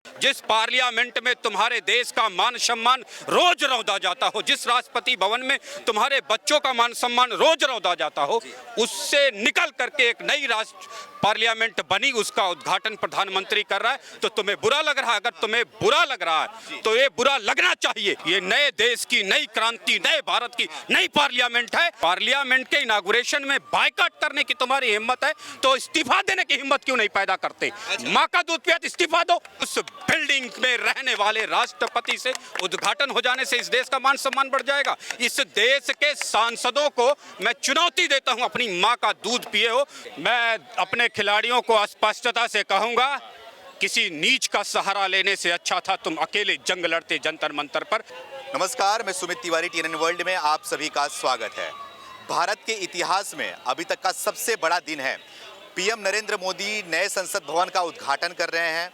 जिस पार्लियामेंट में तुम्हारे देश का मान सम्मान रोज रौंदा जाता हो, जिस राष्ट्रपति भवन में तुम्हारे बच्चों का मान सम्मान रोज रौंदा जाता हो, उससे निकल करके एक नई राष्ट्र पार्लियामेंट बनी, उसका उद्घाटन प्रधानमंत्री कर रहा है। तो तुम्हें बुरा लग रहा है? अगर तुम्हें बुरा लग रहा है तो ये बुरा लगना चाहिए। ये नए देश की नई क्रांति, नए भारत की नई पार्लियामेंट है। पार्लियामेंट के इनागुरेशन में बायकॉट करने की तुम्हारी हिम्मत है तो इस्तीफा देने की हिम्मत क्यों नहीं पैदा करते? माँ का दूध पिया इस्तीफा दो। उस बिल्डिंग में रहने वाले राष्ट्रपति से उद्घाटन हो जाने से इस देश का मान सम्मान बढ़ जाएगा। इस देश के सांसदों को मैं चुनौती देता हूं, अपनी माँ का दूध पिए हो। मैं अपने खिलाड़ियों को स्पष्टता से कहूंगा, किसी नीच का सहारा लेने से अच्छा था तुम अकेले जंग लड़ते जंतर मंतर पर। नमस्कार, मैं सुमित तिवारी, TNN वर्ल्ड में आप सभी का स्वागत है। भारत के इतिहास में अभी तक का सबसे बड़ा दिन है। पीएम नरेंद्र मोदी नए संसद भवन का उद्घाटन कर रहे हैं।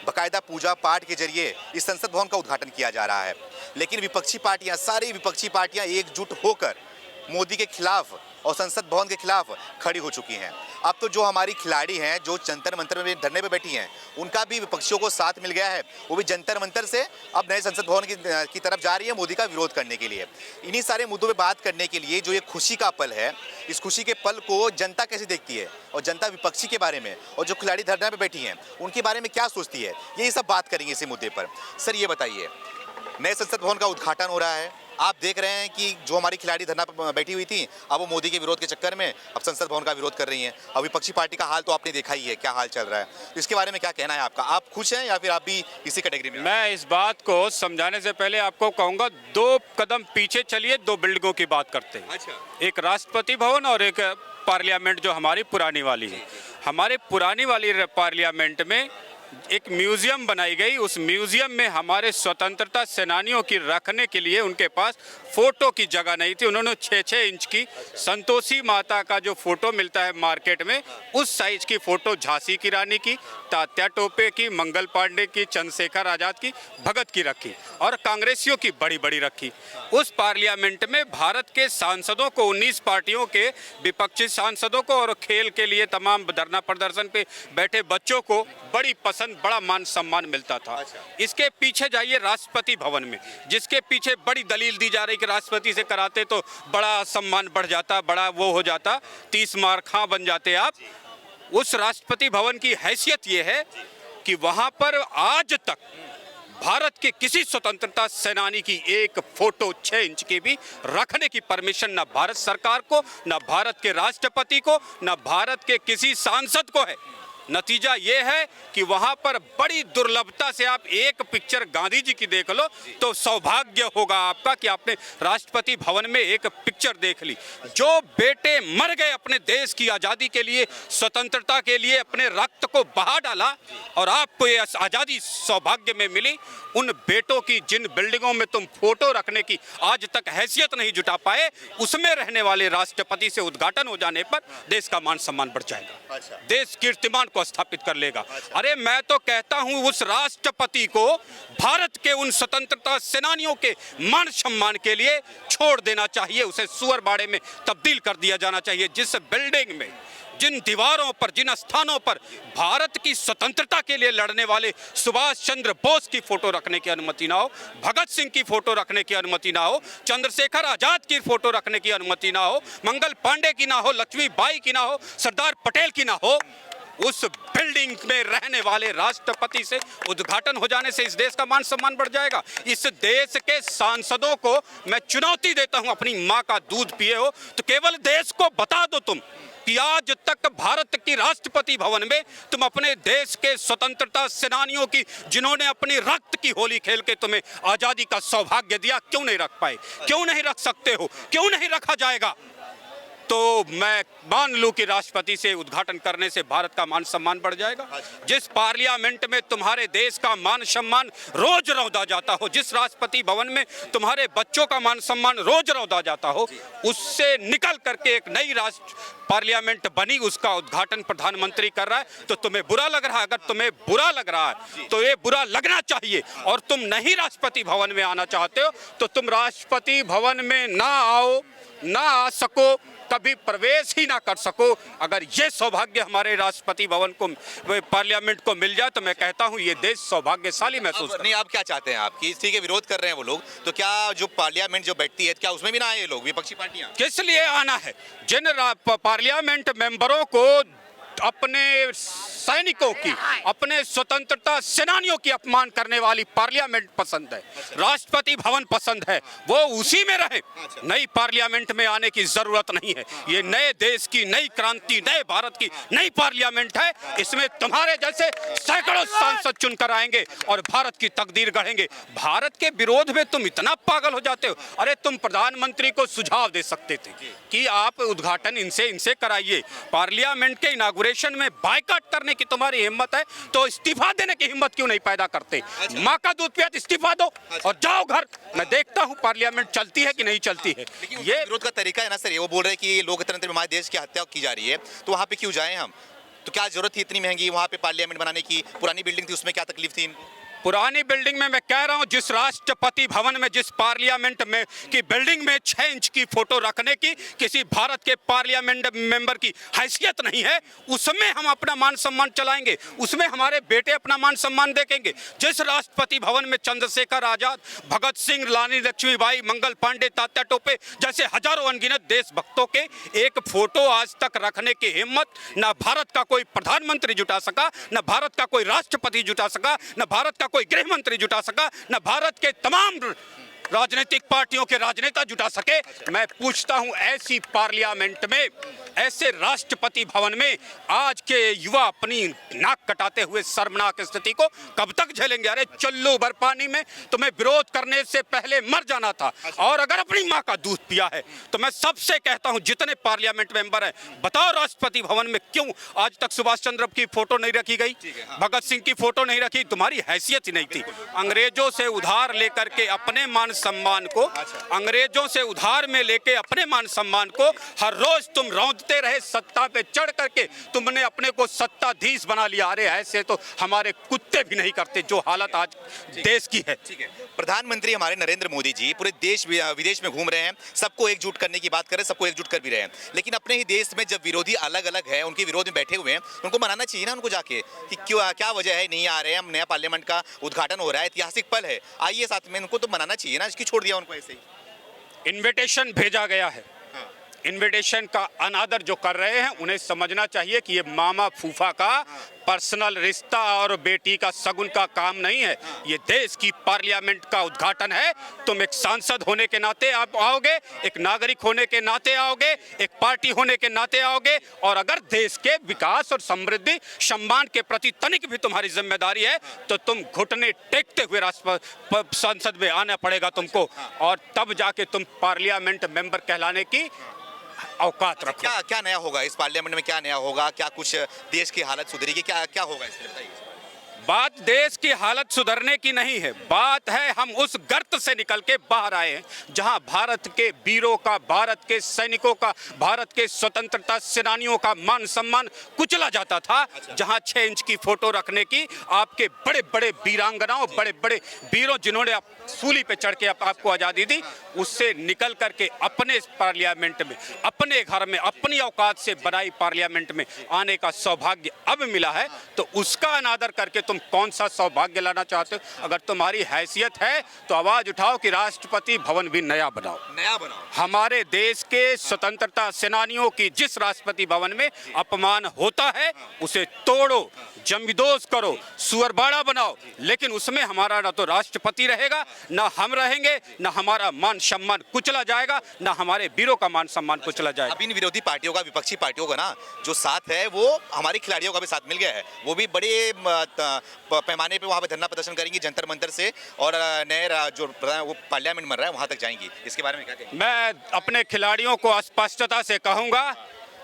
बकायदा पूजा पाठ के जरिए इस संसद भवन का उद्घाटन किया जा रहा है। लेकिन विपक्षी पार्टियां, सारी विपक्षी पार्टियां एकजुट होकर मोदी के खिलाफ और संसद भवन के खिलाफ खड़ी हो चुकी हैं। अब तो जो हमारी खिलाड़ी हैं, जो जंतर मंतर में धरने पे बैठी हैं, उनका भी विपक्षियों को साथ मिल गया है। वो भी जंतर मंतर से अब नए संसद भवन की तरफ जा रही है मोदी का विरोध करने के लिए। इन्हीं सारे मुद्दों पे बात करने के लिए जो ये खुशी का पल है, इस खुशी के पल को जनता कैसे देखती है और जनता विपक्षी के बारे में और जो खिलाड़ी धरने पर बैठी हैं उनके बारे में क्या सोचती है, यही सब बात करेंगे इसी मुद्दे पर। सर ये बताइए, नए संसद भवन का उद्घाटन हो रहा है, आप देख रहे हैं कि जो हमारी खिलाड़ी धरना पर बैठी हुई थी, अब वो मोदी के विरोध के चक्कर में अब संसद भवन का विरोध कर रही हैं। अब विपक्षी पार्टी का हाल तो आपने देखा ही है, क्या हाल चल रहा है। तो इसके बारे में क्या कहना है आपका? आप खुश हैं या फिर आप भी इसी कैटेगरी में? मैं इस बात को समझाने से पहले आपको कहूंगा, 2 कदम पीछे चलिए, 2 बिल्डिंगों की बात करते हैं। अच्छा। एक राष्ट्रपति भवन और एक पार्लियामेंट जो हमारी पुरानी वाली है। हमारे पुरानी वाली पार्लियामेंट में एक म्यूजियम बनाई गई। उस म्यूजियम में हमारे स्वतंत्रता सेनानियों की रखने के लिए उनके पास फोटो की जगह नहीं थी। उन्होंने 6-6 इंच की संतोषी माता का जो फोटो मिलता है मार्केट में, उस साइज की फोटो झांसी की रानी की, तात्या टोपे की, मंगल पांडे की, चंद्रशेखर आजाद की, भगत की रखी और कांग्रेसियों की बड़ी बड़ी रखी। उस पार्लियामेंट में भारत के सांसदों को, 19 पार्टियों के विपक्षी सांसदों को और खेल के लिए तमाम धरना प्रदर्शन पे बैठे बच्चों को बड़ी पसंद, बड़ा मान सम्मान मिलता था। इसके पीछे जाइए राष्ट्रपति भवन में, जिसके पीछे बड़ी दलील दी जा रही कि राष्ट्रपति से कराते तो बड़ा सम्मान बढ़ जाता, बड़ा वो हो जाता, 30 मार्क खां बन जाते आप। उस राष्ट्रपति भवन की हैसियत ये है कि वहां पर आज तक भारत के किसी स्वतंत्रता सेनानी की एक फोटो 6 इंच की भी रखने की परमिशन न भारत सरकार को, न भारत के राष्ट्रपति को, न भारत के किसी सांसद को है। नतीजा ये है कि वहां पर बड़ी दुर्लभता से आप एक पिक्चर गांधी जी की देख लो तो सौभाग्य होगा आपका कि आपने राष्ट्रपति भवन में एक पिक्चर देख ली। जो बेटे मर गए अपने देश की आज़ादी के लिए, स्वतंत्रता के लिए, अपने रक्त को बहा डाला और आपको ये आज़ादी सौभाग्य में मिली, उन बेटों की जिन बिल्डिंगों में तुम फोटो रखने की आज तक हैसियत नहीं जुटा पाए, उसमें रहने वाले राष्ट्रपति से उद्घाटन हो जाने पर देश का मान सम्मान बढ़ जाएगा। देश कीर्तिमान को स्थापित कर लेगा। अरे मैं तो कहता हूं उस राष्ट्रपति को भारत के उन स्वतंत्रता सेनानियों के मान सम्मान के लिए छोड़ देना चाहिए, उसे सुअर बाड़े में तब्दील कर दिया जाना चाहिए। जिस बिल्डिंग में, जिन दीवारों पर, जिन स्थानों पर भारत की स्वतंत्रता के लिए लड़ने वाले सुभाष चंद्र बोस की फोटो रखने की अनुमति ना हो, भगत सिंह की फोटो रखने की अनुमति ना हो, चंद्रशेखर आजाद की फोटो रखने की अनुमति ना हो, मंगल पांडे की ना हो, लक्ष्मीबाई की ना हो, सरदार पटेल की ना हो, उस बिल्डिंग में रहने वाले राष्ट्रपति से उद्घाटन हो जाने से इस देश का मान सम्मान बढ़ जाएगा। इस देश के सांसदों को मैं चुनौती देता हूं, अपनी माँ का दूध पिए हो तो केवल देश को बता दो तुम कि आज तक भारत की राष्ट्रपति भवन में तुम अपने देश के स्वतंत्रता सेनानियों की, जिन्होंने अपनी रक्त की होली खेल के तुम्हें आजादी का सौभाग्य दिया, क्यों नहीं रख पाए? क्यों नहीं रख सकते हो? क्यों नहीं रखा जाएगा? तो मैं मान लूं कि राष्ट्रपति से उद्घाटन करने से भारत का मान सम्मान बढ़ जाएगा। जिस पार्लियामेंट में तुम्हारे देश का मान सम्मान रोज रौंदा जाता हो, जिस राष्ट्रपति भवन में तुम्हारे बच्चों का मान सम्मान रोज रौंदा जाता हो, उससे निकल करके एक नई राष्ट्र पार्लियामेंट बनी, उसका उद्घाटन प्रधानमंत्री कर रहा है। तो तुम्हें बुरा लग रहा है? अगर तुम्हें बुरा लग रहा है तो ये बुरा लगना चाहिए। और तुम नहीं राष्ट्रपति भवन में आना चाहते हो तो तुम राष्ट्रपति भवन में ना आओ, ना आ सको, कभी प्रवेश ही ना कर सको। अगर ये सौभाग्य हमारे राष्ट्रपति भवन को, पार्लियामेंट को मिल जाए तो मैं कहता हूँ ये देश सौभाग्यशाली महसूस नहीं, आप क्या चाहते हैं? आप कि इसी के विरोध कर रहे हैं वो लोग, तो क्या जो पार्लियामेंट जो बैठती है क्या उसमें भी ना आए ये लोग, विपक्षी पार्टियां? किस लिए आना है? जिन पार्लियामेंट मेंबरों को अपने सैनिकों की, अपने स्वतंत्रता सेनानियों की अपमान करने वाली पार्लियामेंट पसंद है, राष्ट्रपति भवन पसंद है, वो उसी में रहे। नई पार्लियामेंट में आने की जरूरत नहीं है। ये नए देश की नई क्रांति, नए भारत की नई पार्लियामेंट है। इसमें तुम्हारे जैसे सैकड़ों सांसद चुनकर आएंगे और भारत की तकदीर गढ़ेंगे। भारत के विरोध में तुम इतना पागल हो जाते हो। अरे तुम प्रधानमंत्री को सुझाव दे सकते थे कि आप उद्घाटन इनसे कराइए। पार्लियामेंट के इनागुरेशन में बायकॉट करने की तुम्हारी हिम्मत है तो इस्तीफा देने की हिम्मत क्यों नहीं पैदा करते? माँ का दूध पिया इस्तीफा दो और जाओ घर। मैं देखता हूँ पार्लियामेंट चलती है कि नहीं चलती है। ये विरोध का तरीका है ना सर, ये वो बोल रहे हैं कि लोकतंत्र में हमारे देश की हत्या की जा रही है, तो वहाँ पे क्यों जाएं हम? तो क्या जरूरत थी इतनी महंगी वहाँ पे पार्लियामेंट बनाने की? पुरानी बिल्डिंग थी, उसमें क्या तकलीफ थी इनको? पुरानी बिल्डिंग में मैं कह रहा हूं, जिस राष्ट्रपति भवन में, जिस पार्लियामेंट में की बिल्डिंग में 6 इंच की फोटो रखने की किसी भारत के पार्लियामेंट मेंबर की हैसियत नहीं है, उसमें हम अपना मान सम्मान चलाएंगे, उसमें हमारे बेटे अपना मान सम्मान देखेंगे। जिस राष्ट्रपति भवन में चंद्रशेखर आजाद, भगत सिंह, रानी लक्ष्मीबाई, मंगल पांडे, तात्या टोपे जैसे हजारों अनगिनत देशभक्तों के एक फोटो आज तक रखने की हिम्मत ना भारत का कोई प्रधानमंत्री जुटा सका, ना भारत का कोई राष्ट्रपति जुटा सका, ना भारत का कोई गृह मंत्री जुटा सका, न भारत के तमाम राजनीतिक पार्टियों के राजनेता जुटा सके। मैं पूछता हूं, ऐसी पार्लियामेंट में, ऐसे राष्ट्रपति भवन में आज के युवा अपनी नाक कटाते हुए शर्मनाक स्थिति को कब तक झेलेंगे? अरे चुल्लू भर पानी में तुम्हें विरोध करने से पहले मर जाना था। और अगर अपनी माँ का दूध पिया है तो मैं सबसे कहता हूं, जितने पार्लियामेंट मेंबर हैं, बताओ राष्ट्रपति भवन में क्यों आज तक सुभाष चंद्र की फोटो नहीं रखी गई, भगत सिंह की फोटो नहीं रखी? तुम्हारी हैसियत ही नहीं थी। अंग्रेजों से उधार लेकर के अपने मान सम्मान को, अंग्रेजों से उधार में लेके अपने मान सम्मान को हर रोज तुम रौंदते रहे। सत्ता पे चढ़ करके तुमने अपने को सत्ताधीश बना लिया। अरे ऐसे तो हमारे कुत्ते भी नहीं करते, जो हालत आज देश की है। प्रधानमंत्री हमारे नरेंद्र मोदी जी पूरे देश विदेश में घूम रहे हैं, सबको एकजुट करने की बात कर रहे हैं, सबको एकजुट कर भी रहे हैं, लेकिन अपने ही देश में जब विरोधी अलग अलग है, उनके विरोध में बैठे हुए हैं, उनको मनाना चाहिए ना उनको जाके कि क्यों, क्या वजह है नहीं आ रहे हैं, हम नया पार्लियामेंट का उद्घाटन हो रहा है, ऐतिहासिक पल है, आइए साथ में। उनको तो मनाना चाहिए ना, इसकी छोड़ दिया उनको ऐसे ही। इन्विटेशन भेजा गया है, इन्विटेशन का अनादर जो कर रहे हैं उन्हें समझना चाहिए कि ये मामा फूफा का पर्सनल रिश्ता और बेटी का सगुन का काम नहीं है। ये देश की पार्लियामेंट का उद्घाटन है। तुम एक सांसद होने के नाते आप आओगे, एक नागरिक होने के नाते आओगे, एक पार्टी होने के नाते आओगे, और अगर देश के विकास और समृद्धि सम्मान के प्रति तनिक भी तुम्हारी जिम्मेदारी है तो तुम घुटने टेकते हुए संसद में आना पड़ेगा तुमको, और तब जाके तुम पार्लियामेंट मेंबर कहलाने की औकात रखो। क्या नया होगा इस पार्लियामेंट में? क्या नया होगा? क्या कुछ देश की हालत सुधरेगी? क्या होगा इसमें बताइए। बात देश की हालत सुधरने की नहीं है, बात है हम उस गर्त से निकल के बाहर आए हैं जहां भारत के वीरों का, भारत के सैनिकों का, भारत के स्वतंत्रता सेनानियों का मान सम्मान कुचला जाता था। जहां 6 इंच की फोटो रखने की आपके बड़े बड़े वीरांगनाओं, बड़े बड़े वीरों जिन्होंने सूली पे चढ़ के आपको आज़ादी दी, उससे निकल करके अपने पार्लियामेंट में, अपने घर में, अपनी औकात से बनाई पार्लियामेंट में आने का सौभाग्य अब मिला है, तो उसका अनादर करके तुम कौन सा सौभाग्य लाना चाहते हो? अगर तुम्हारी हैसियत है तो आवाज उठाओ कि राष्ट्रपति भवन भी नया बनाओ, नया बनाओ। हमारे देश के स्वतंत्रता सेनानियों की जिस राष्ट्रपति भवन में अपमान होता है उसे तोड़ो, जमींदोज करो, सुअरबाड़ा बनाओ, लेकिन उसमें हमारा ना तो राष्ट्रपति रहेगा, ना हम रहेंगे, ना हमारा मान सम्मान कुचला जाएगा, ना हमारे वीरों का मान सम्मान कुचला जाएगा। अब इन विरोधी पार्टियों का, विपक्षी पार्टियों का ना जो साथ है वो हमारे खिलाड़ियों का भी साथ मिल गया है। वो भी बड़े पैमाने पे वहाँ पे धरना प्रदर्शन करेंगी जंतर मंतर से, और नए जो वो पार्लियामेंट बन रहा है वहाँ तक जाएंगी। इसके बारे में क्या कहेंगे? मैं अपने खिलाड़ियों को स्पष्टता से कहूँगा,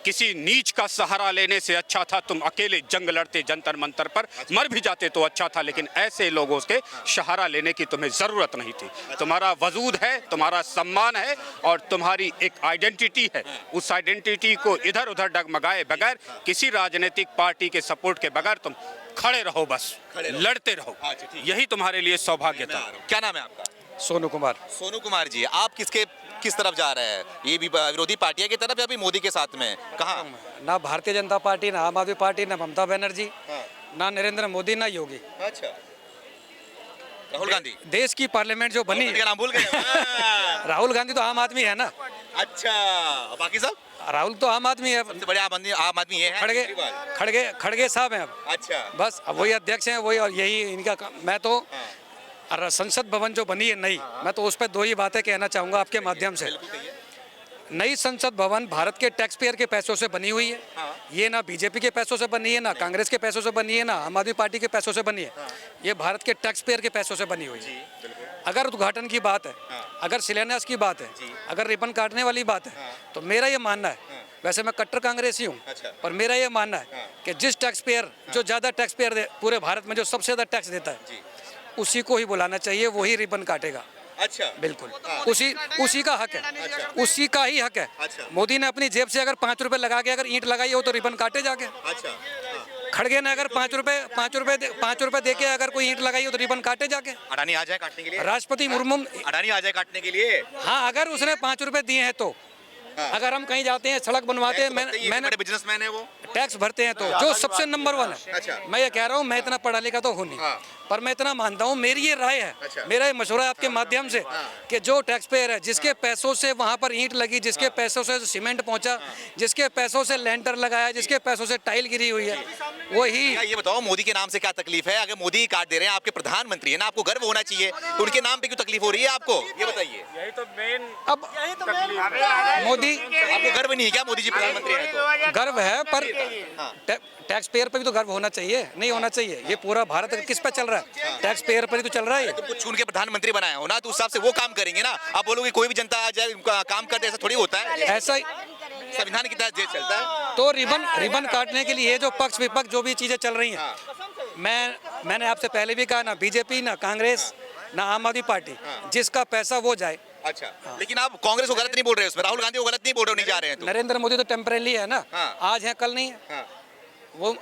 किसी नीच का सहारा लेने से अच्छा था तुम अकेले जंग लड़ते जंतर मंतर पर, मर भी जाते तो अच्छा था, लेकिन ऐसे लोगों के सहारा लेने की तुम्हें ज़रूरत नहीं थी। तुम्हारा वजूद है, तुम्हारा सम्मान है और तुम्हारी एक आइडेंटिटी है। उस आइडेंटिटी को इधर उधर डगमगाए बगैर, किसी राजनीतिक पार्टी के सपोर्ट के बगैर तुम खड़े रहो, बस लड़ते रहो, यही तुम्हारे लिए सौभाग्य था। क्या नाम है आपका? सोनू कुमार। सोनू कुमार जी, आप किसके किस तरफ जा रहा है? ये भी विरोधी पार्टियां की तरफ या फिर मोदी के साथ में? कहाँ? ना भारतीय जनता पार्टी, ना आम आदमी पार्टी, ना ममता बनर्जी, हाँ। ना नरेंद्र मोदी, ना योगी। अच्छा, राहुल गांधी। देश की पार्लियामेंट जो बनी, का नाम भूल गए? हाँ। राहुल गांधी तो आम आदमी है ना। अच्छा, बाकी सब? राहुल तो आम आदमी है। सबसे बड़े आम आदमी ये है खड़गे केजरीवाल। खड़गे खड़गे साहब हैं अब। अच्छा, बस अब वही अध्यक्ष हैं, वही, और यही इनका मैं तो हाँ। और संसद भवन जो बनी है नई, मैं तो उस पर दो ही बातें कहना चाहूँगा आपके माध्यम से। बिल्कुल कहिए। नई संसद भवन भारत के टैक्स पेयर के पैसों से बनी हुई है। हाँ। ये ना बीजेपी के पैसों से बनी है, ना कांग्रेस के पैसों से बनी है, ना आम आदमी पार्टी के पैसों से बनी है। ये भारत के टैक्स पेयर के पैसों से बनी हुई है। अगर उद्घाटन की बात है, अगर शिलान्यास की बात है, अगर रिबन काटने वाली बात है, तो मेरा ये मानना है, वैसे मैं कट्टर कांग्रेसी हूँ, अच्छा। पर मेरा ये मानना है कि जिस टैक्स पेयर जो ज़्यादा टैक्स पेयर पूरे भारत में जो सबसे ज़्यादा टैक्स देता है, उसी को ही बुलाना चाहिए, वही रिबन काटेगा। अच्छा, बिल्कुल, उसी का हक है, उसी का ही हक है। अच्छा। मोदी ने अपनी जेब से अगर 5 रुपए लगा के अगर ईंट लगाई हो तो रिबन काटे जाके। अच्छा, खड़गे ने अगर 5 रुपए दे के अगर कोई ईंट लगाई हो तो रिबन काटे जाके। अडानी आ जाए काटने के लिए? राष्ट्रपति मुर्मू, अडानी आ जाए काटने के लिए? हाँ, अगर उसने 5 रुपए दिए हैं तो, अगर हम कहीं जाते हैं, सड़क बनवाते हैं, मैंने बड़े बिजनेसमैन है वो। टैक्स भरते हैं तो जो सबसे नंबर 1 है। अच्छा। मैं ये कह रहा हूँ, मैं इतना पढ़ा लिखा तो हूँ नहीं, हाँ। पर मैं इतना मानता हूँ, मेरी ये राय है, अच्छा। मेरा ये मशवरा है आपके माध्यम से, कि जो टैक्स पेयर है, जिसके पैसों से वहाँ पर ईंट लगी, जिसके पैसों से सीमेंट पहुँचा, जिसके पैसों से लेंटर लगाया, जिसके पैसों से टाइल गिरी हुई है, वही। ये बताओ, मोदी के नाम से क्या तकलीफ है? अगर मोदी काट दे रहे हैं, आपके प्रधानमंत्री है ना, आपको गर्व होना चाहिए, तो उनके नाम पे क्यों तकलीफ हो रही है आपको? ये बताइए। यही तो मेन अब मोदी, आपको गर्व नहीं है क्या मोदी जी प्रधानमंत्री हैं तो? गर्व है, पर टैक्स पेयर पर भी तो गर्व होना चाहिए, नहीं होना चाहिए? ये पूरा भारत किस पे चल रहा है? टैक्स पेयर पर ही तो चल रहा है ये। तुमको चुन के प्रधानमंत्री बनाया हो ना, तो उस हिसाब से वो काम करेंगे ना। आप बोलोगे कोई भी जनता आ जाए काम करते, ऐसा थोड़ी होता है। ऐसा ही संविधान की तहत जेल चलता है। तो रिबन काटने के लिए जो पक्ष विपक्ष जो भी चीजें चल रही हैं, मैंने आपसे पहले भी कहा, ना बीजेपी, ना कांग्रेस, ना आम आदमी पार्टी, जिसका पैसा वो जाए। अच्छा, लेकिन आप कांग्रेस को गलत नहीं बोल रहे हैं उसमें, राहुल गांधी को गलत नहीं बोल रहे, नहीं जा रहे हैं तो? नरेंद्र मोदी तो टेम्परेरी है ना, हाँ। आज है कल नहीं है। हाँ। वो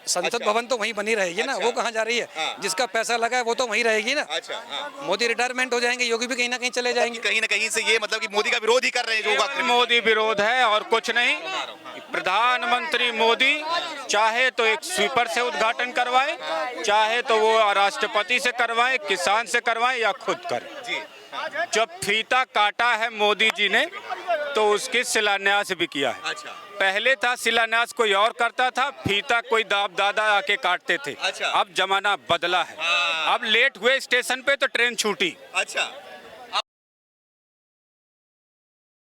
संसद अच्छा। भवन तो वहीं बनी रहेगी ना, अच्छा। वो कहाँ जा रही है? हाँ। जिसका पैसा लगा है वो तो वहीं रहेगी ना। अच्छा, हाँ। मोदी रिटायरमेंट हो जाएंगे, योगी भी कहीं ना कहीं चले जाएंगे। कहीं ना कहीं से ये मतलब कि मोदी का विरोध ही कर रहे हैं जो केवल मोदी विरोध है और कुछ नहीं। प्रधानमंत्री मोदी चाहे तो एक स्वीपर से उद्घाटन करवाए, चाहे तो वो राष्ट्रपति से करवाए, किसान से करवाए, या खुद करें। जी। जब फीता काटा है मोदी जी ने, तो उसकी शिलान्यास भी किया है। अच्छा। पहले था शिलान्यास कोई और करता था, फीता कोई दाप दादा आके काटते थे। अच्छा। अब जमाना बदला है। हाँ। अब लेट हुए स्टेशन पे तो ट्रेन छूटी। अच्छा।